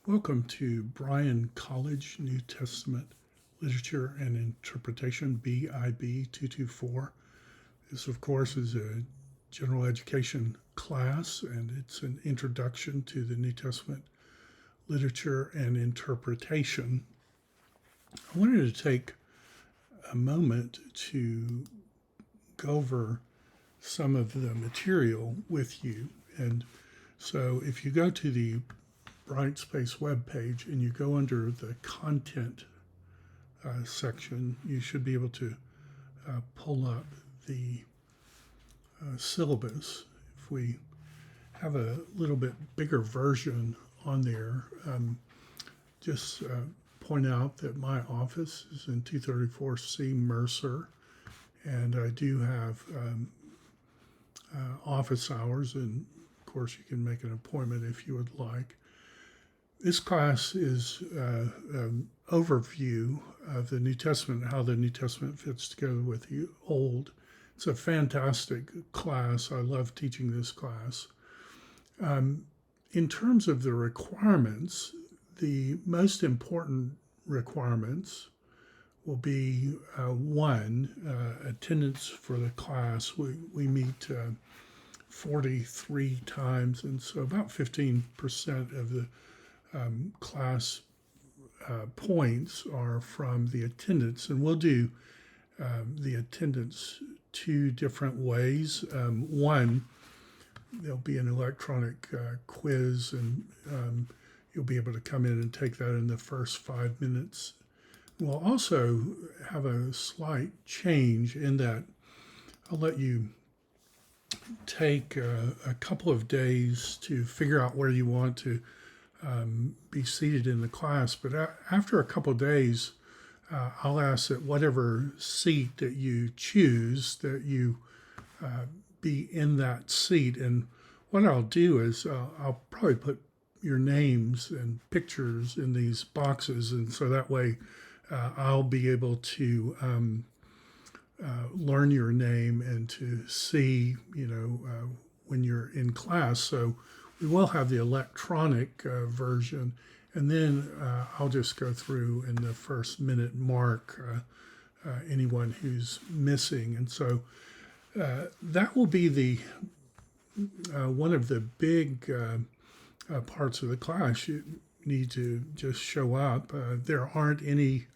Welcome to Bryan College New Testament Literature and Interpretation, BIB 224. This, of course, is a general education class, and it's an introduction to the New Testament literature and interpretation. I wanted to take a moment to go over some of the material with you. And so if you go to the Brightspace webpage and you go under the content section, you should be able to pull up the syllabus. If we have a little bit bigger version on there, just point out that my office is in 234C Mercer, and I do have office hours, and of course you can make an appointment if you would like. This class is an overview of the New Testament, how the New Testament fits together with the Old. It's a fantastic class. I love teaching this class. In terms of the requirements, the most important requirements will be one, attendance for the class. We meet 43 times, and so about 15% of the class points are from the attendance, and we'll do the attendance two different ways. One, there'll be an electronic quiz, and you'll be able to come in and take that in the first 5 minutes. We'll also have a slight change in that I'll let you take a couple of days to figure out where you want to be seated in the class, but after a couple of days, I'll ask that whatever seat that you choose, that you be in that seat. And what I'll do is I'll probably put your names and pictures in these boxes, and so that way I'll be able to learn your name and to see, when you're in class. So we will have the electronic version, and then I'll just go through in the first minute mark anyone who's missing. And so that will be the one of the big parts of the class. You need to just show up. There aren't any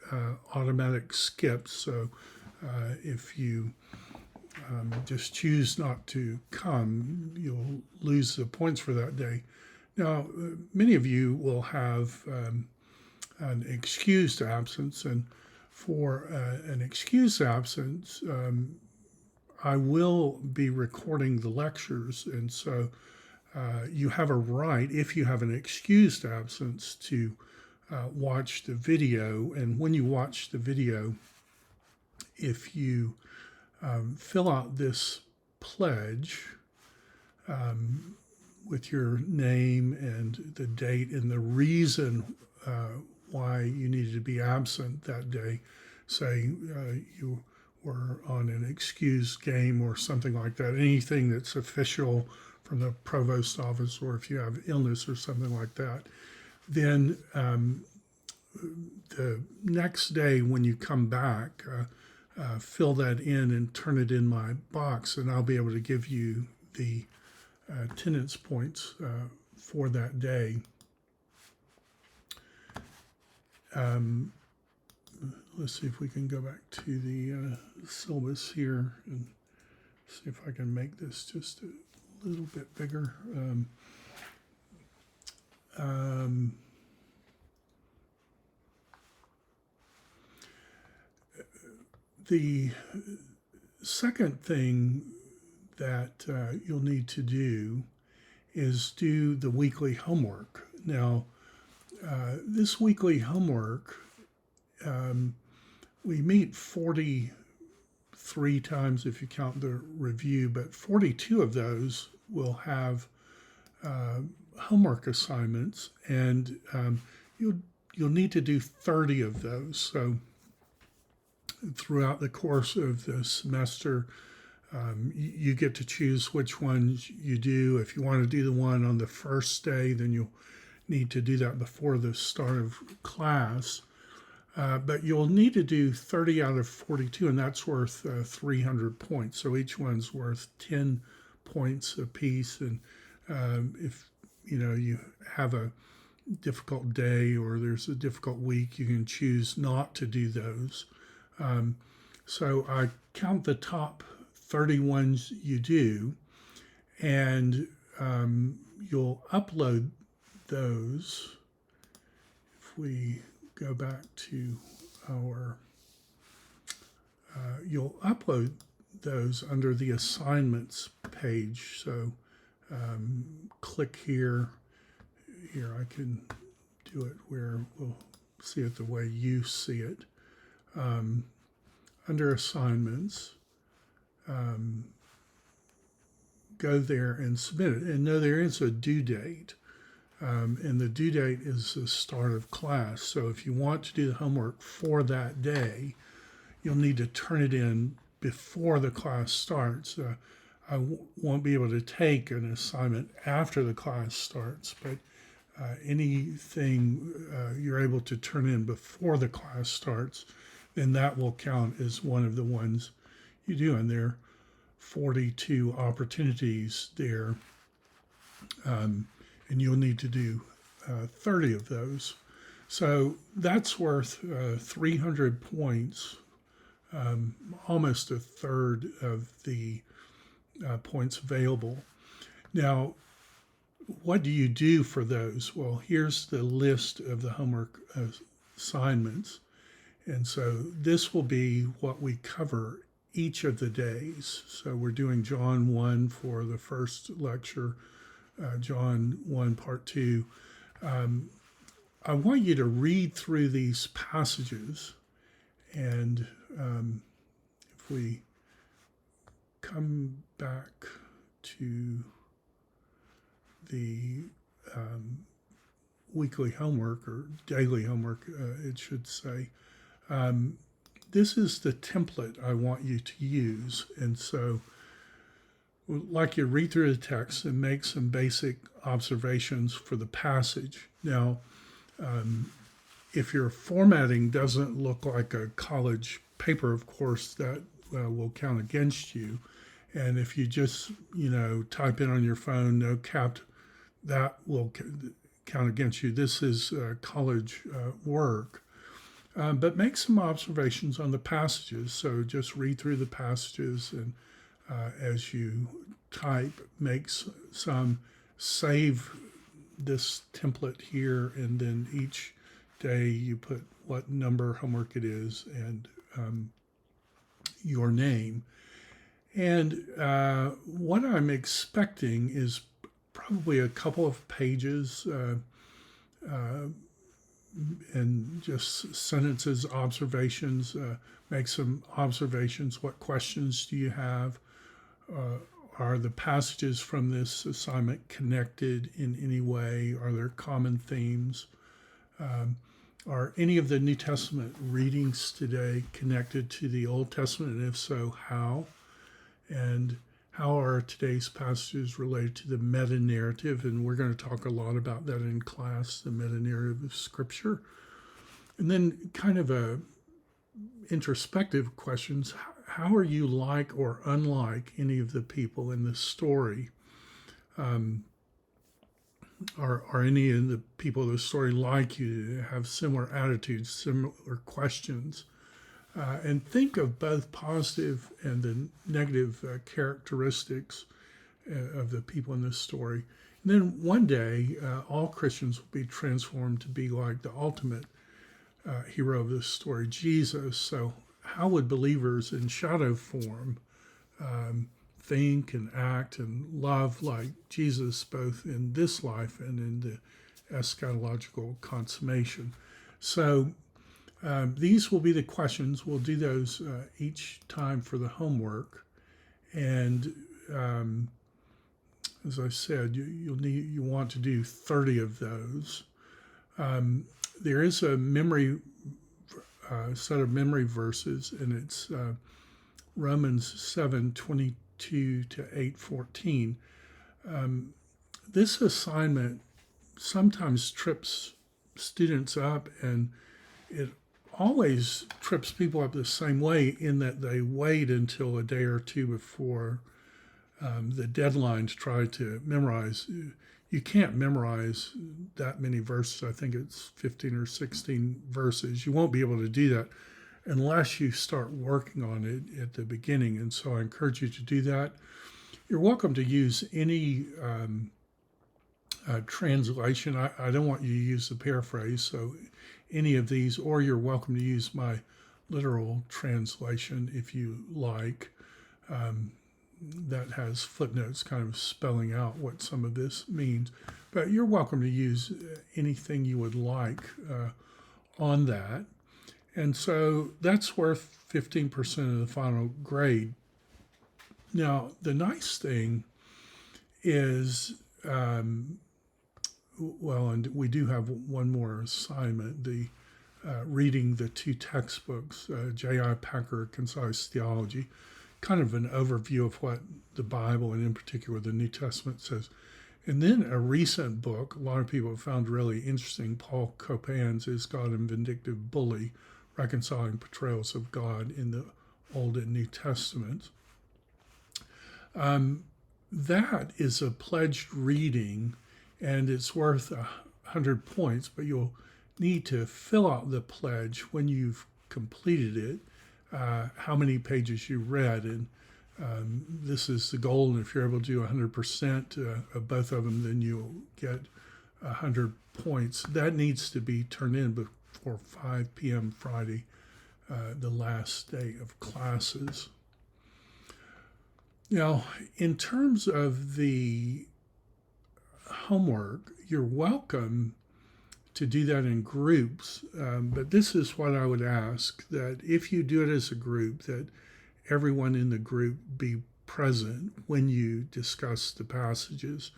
automatic skips, so if you just choose not to come, you'll lose the points for that day. Now, many of you will have an excused absence, and for an excused absence, I will be recording the lectures, and so you have a right, if you have an excused absence, to watch the video. And when you watch the video, if you fill out this pledge with your name and the date and the reason why you needed to be absent that day. Say you were on an excused game or something like that, anything that's official from the provost office, or if you have illness or something like that, then the next day when you come back, fill that in and turn it in my box, and I'll be able to give you the attendance points for that day. Let's see if we can go back to the syllabus here and see if I can make this just a little bit bigger. The second thing that you'll need to do is do the weekly homework. Now, this weekly homework, we meet 43 times if you count the review, but 42 of those will have homework assignments, and you'll need to do 30 of those. So throughout the course of the semester, you get to choose which ones you do. If you want to do the one on the first day, then you'll need to do that before the start of class. But you'll need to do 30 out of 42, and that's worth 300 points. So each one's worth 10 points apiece. And if you have a difficult day or there's a difficult week, you can choose not to do those. So I count the top 30 ones you do, and you'll upload those. If we go back to our, you'll upload those under the assignments page. So click here. Here I can do it where we'll see it the way you see it. Under assignments, go there and submit it. And know there is a due date. And the due date is the start of class. So if you want to do the homework for that day, you'll need to turn it in before the class starts. I won't be able to take an assignment after the class starts, but anything you're able to turn in before the class starts, then that will count as one of the ones you do. And there are 42 opportunities there. And you'll need to do 30 of those. So that's worth 300 points, almost a third of the points available. Now, what do you do for those? Well, here's the list of the homework assignments. And so this will be what we cover each of the days. So we're doing John 1 for the first lecture, John 1, Part 2. I want you to read through these passages, and if we come back to the weekly homework, or daily homework, it should say, this is the template I want you to use. And so we'd like you to read through the text and make some basic observations for the passage. Now, if your formatting doesn't look like a college paper, of course, that will count against you. And if you just, type in on your phone, no capped, that will count against you. This is college work. But make some observations on the passages. So just read through the passages, and as you type, make some, save this template here, and then each day you put what number homework it is and your name. And what I'm expecting is probably a couple of pages and just sentences, observations. Make some observations. What questions do you have? Are the passages from this assignment connected in any way? Are there common themes? Are any of the New Testament readings today connected to the Old Testament? And if so, how? And how are today's passages related to the meta-narrative? And we're going to talk a lot about that in class, the meta-narrative of Scripture. And then kind of a introspective questions. How are you like or unlike any of the people in this story? Are any of the people in the story like you, have similar attitudes, similar questions? And think of both positive and the negative characteristics of the people in this story. And then one day, all Christians will be transformed to be like the ultimate hero of this story, Jesus. So how would believers in shadow form think and act and love like Jesus, both in this life and in the eschatological consummation? So these will be the questions. We'll do those each time for the homework. And as I said, you want to do 30 of those. There is a set of memory verses, and it's Romans 7:22 to 8:14. This assignment sometimes trips students up, and it always trips people up the same way in that they wait until a day or two before the deadline to try to memorize. You can't memorize that many verses. I think it's 15 or 16 verses. You won't be able to do that unless you start working on it at the beginning. And so I encourage you to do that. You're welcome to use any translation. I don't want you to use the paraphrase, so any of these, or you're welcome to use my literal translation if you like. That has footnotes kind of spelling out what some of this means. But you're welcome to use anything you would like on that. And so that's worth 15% of the final grade. Now, the nice thing is, and we do have one more assignment, the reading the two textbooks, J.I. Packer, Concise Theology, kind of an overview of what the Bible, and in particular the New Testament, says. And then a recent book, a lot of people have found really interesting, Paul Copan's Is God a Vindictive Bully? Reconciling Portrayals of God in the Old and New Testaments. That is a pledged reading, and it's worth 100 points, but you'll need to fill out the pledge when you've completed it, how many pages you read. And this is the goal, and if you're able to do 100% of both of them, then you'll get 100 points. That needs to be turned in before 5 p.m. Friday, the last day of classes. Now, in terms of the homework, you're welcome to do that in groups, but this is what I would ask, that if you do it as a group, that everyone in the group be present when you discuss the passages.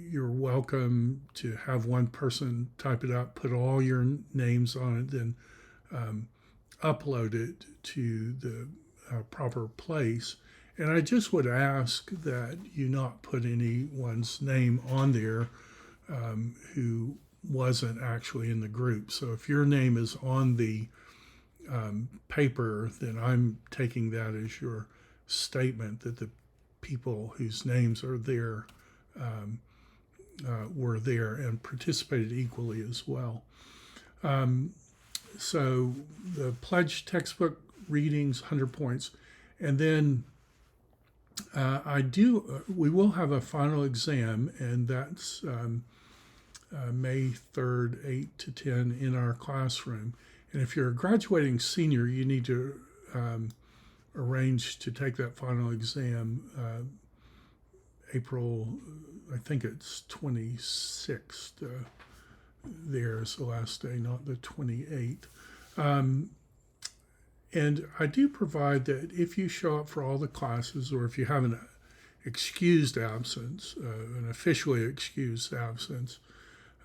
You're welcome to have one person type it up, put all your names on it, then upload it to the proper place. And I just would ask that you not put anyone's name on there who wasn't actually in the group. So if your name is on the paper, then I'm taking that as your statement that the people whose names are there were there and participated equally as well. So the pledge textbook readings, 100 points. And then we will have a final exam, and that's May 3rd, 8 to 10 in our classroom. And if you're a graduating senior, you need to arrange to take that final exam April, I think it's 26th. There's the last day, not the 28th. And I do provide that if you show up for all the classes, or if you have an excused absence, an officially excused absence,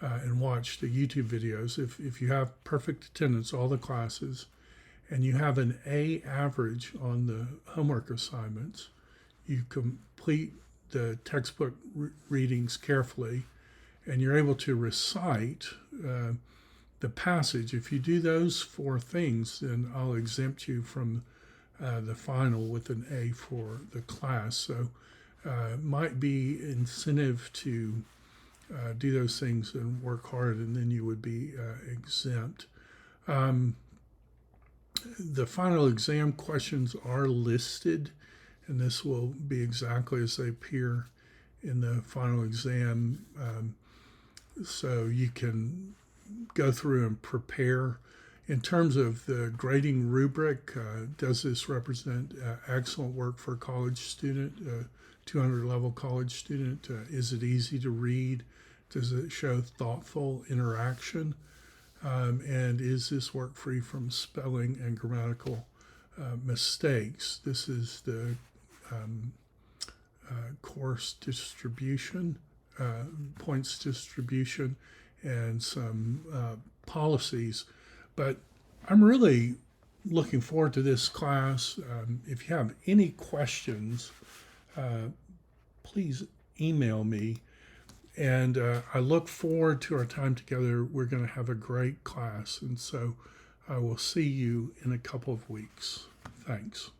and watch the YouTube videos, if you have perfect attendance, all the classes, and you have an A average on the homework assignments, you complete the textbook readings carefully, and you're able to recite the passage. If you do those 4 things, then I'll exempt you from the final with an A for the class. So might be incentive to do those things and work hard, and then you would be exempt. The final exam questions are listed, and this will be exactly as they appear in the final exam. So you can go through and prepare. In terms of the grading rubric, does this represent excellent work for a college student, 200 level college student? Is it easy to read? Does it show thoughtful interaction? And is this work free from spelling and grammatical mistakes? This is the course distribution, points distribution, and some policies. But I'm really looking forward to this class. If you have any questions, please email me. And I look forward to our time together. We're going to have a great class. And so I will see you in a couple of weeks. Thanks.